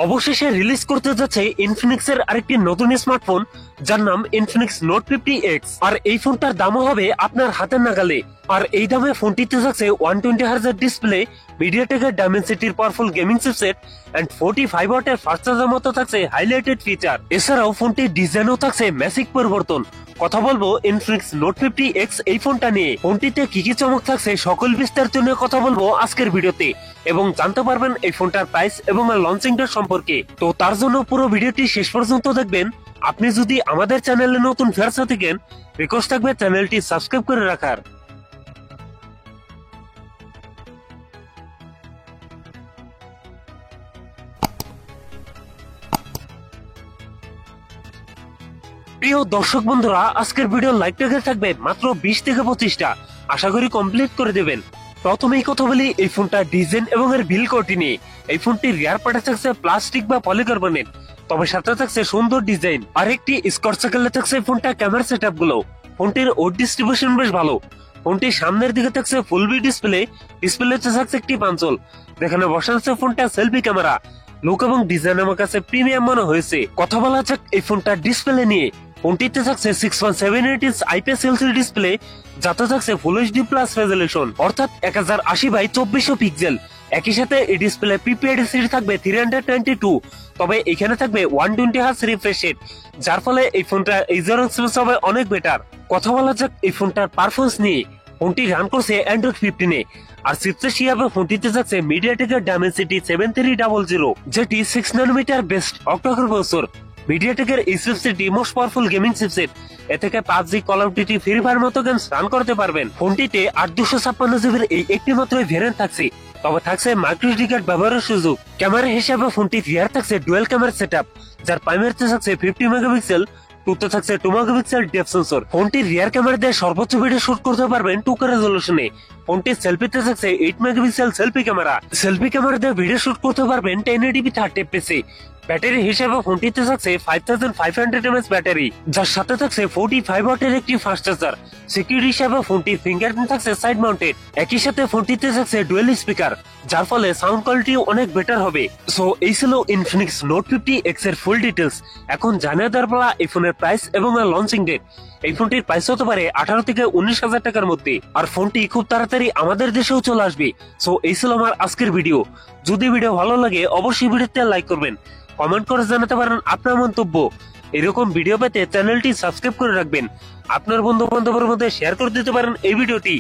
অবশেষে রিলিজ করতে যাচ্ছে ইনফিনিক্স এর আরেকটি নতুন স্মার্টফোন, যার নাম ইনফিনিক্স নোট 50X। আর এই ফোনটার দামও হবে আপনার হাতের নাগালে। আর এই দামে ফোনটিতে থাকছে 120 হার্জের ডিসপ্লে, মিডিয়াটেকের ডাইমেনসিটির পাওয়ারফুল গেমিং চিপসেট এন্ড 45 ওয়াটের ফাস্ট চার্জার মতো থাকছে হাইলাইটেড ফিচার। এছাড়াও ফোনটির ডিজাইনও থাকছে ম্যাসিভ পরিবর্তন। কথা বলবো ইনফিনিক্স নোট 50X এই ফোনটা নিয়ে। ফোনটিতে কি কি চমক থাকছে সকল বিস্তারিত নিয়ে কথা বলবো আজকের ভিডিওতে, এবং জানতে পারবেন এই ফোনটার প্রাইস এবং লঞ্চিংটা সম্পর্কে। তো তার জন্য পুরো ভিডিওটি শেষ পর্যন্ত দেখবেন। আপনি যদি আমাদের চ্যানেলে নতুন ভিউয়ার্স থাকেন, রিকোয়েস্ট থাকবে চ্যানেলটি সাবস্ক্রাইব করে রাখার। প্রিয় দর্শক বন্ধুরা, আজকের ভিডিও লাইক টার্গেট থাকবে মাত্র 20 থেকে 25টা। আশা করি কমপ্লিট করে দেবেন। প্রথমেই কথা বলি এই ফোনটার ডিজাইন এবং এর বিল কোয়ালিটি নিয়ে। এই ফোনটির রিয়ার পার্টে থাকছে প্লাস্টিক বা পলিকার্বনেট, তবে সাথে থাকছে সুন্দর ডিজাইন। আর একটি স্কট সার্কেলে থাকছে ফোনটা ক্যামেরা সেটআপ গুলো। ফোনটির ওড ডিস্ট্রিবিউশন বেশ ভালো। ফোনটির সামনের দিকে থাকছে ফুল বি ডিসপ্লে, ডিসপ্লেতে থাকছে একটি পাঞ্চল, যেখানে বসানো আছে ফোনটা সেলফি ক্যামেরা। লুক এবং ডিজাইন আমার কাছে প্রিমিয়াম মনে হয়েছে। কথা বলা যাক এই ফোনটার ডিসপ্লে নিয়ে। ফোনটিতে থাকছে 6.78 ইঞ্চ আইপিএস এলসিডি ডিসপ্লে, যাতে থাকছে ফুল এইচডি প্লাস রেজলিউশন, অর্থাৎ 1080x2400 পিক্সেল। একই সাথে এই ডিসপ্লে পিপিআইডি থাকবে 392, তবে এখানে থাকবে 120 হার্জ রিফ্রেশ রেট, যার ফলে এই ফোনটা ইউজার এক্সপিরিয়েন্স হবে অনেক বেটার। কথা বলা যাক এই ফোনটার পারফরমেন্স নিয়ে। ফোনটি রান করছে অ্যান্ড্রয়েড 15-এ। আর চিপসেট হিসাবে ফোনটিতে থাকছে মিডিয়াটেকের ডাইমেনসিটি 7300, যেটি 6 ন্যানোমিটার বেস্ট অক্টাকোর প্রসেসর। মিডিয়াটেকের এই চিপসেটটি মোস্ট পাওয়ারফুল গেমিং চিপসেট। এ থেকে PUBG, call of duty, free fire মতো গেমস রান করতে পারবেন। ফোনটিতে 8256 জিবির এই একটি মাত্র ভেরিয়েন্ট থাকছে, তবে থাকছে মাইক্রো SD কার্ড ব্যবহারের সুযোগ। ক্যামেরা হিসাবে ফোনটি রিয়ার থাকছে ডুয়াল ক্যামেরা সেটআপ, যার প্রাইমারিতে থাকছে 50 মেগাপিক্সেল, টুতে থাকছে 2 মেগাপিক্সেল ডেপথ সেন্সর। ফোনটির রিয়ার ক্যামেরা দিয়ে সর্বোচ্চ ভিডিও শুট করতে পারবেন 2K রেজলিউশনে। ফোনটির সেলফিতে থাকছে 8 megapixel selfie camera. Selfie camera দিয়ে ভিডিও শুট করতে পারবেন 1080p 30fps। ব্যাটারি হিসেবে ফোনটিতে থাকছে 5500 mAh ব্যাটারি, যার সাথে থাকছে 45 ওয়াটের একটি ফাস্ট চার্জার। সিকিউরিটি হিসেবে ফোনটির ফিঙ্গারপ্রিন্ট থাকছে সাইড মাউন্টেড। একই সাথে ফোনটিতে থাকছে ডুয়াল স্পিকার, যার ফলে সাউন্ড কোয়ালিটি অনেক বেটার হবে। সো এই ছিল ইনফিনিক্স নোট 50X এর ফুল ডিটেলস। এখন জানিয়ে দেওয়ার পালা এই ফোনের প্রাইস এবং লঞ্চিং ডেট। এই ফোনটির প্রাইস হতে পারে 18 থেকে 19,000 টাকার মধ্যে, আর ফোনটি খুব তাড়াতাড়ি আমাদের দেশেও চলে আসবে। সো এই ছিল আমার আজকের ভিডিও। যদি ভিডিও ভালো লাগে অবশ্যই ভিডিওতে লাইক করবেন, কমেন্ট করে জানাতে পারেন আপনার মন্তব্য। এরকম ভিডিও পেতে চ্যানেলটি সাবস্ক্রাইব করে রাখবেন। আপনার বন্ধু বান্ধবের মধ্যে শেয়ার করে দিতে পারেন এই ভিডিওটি।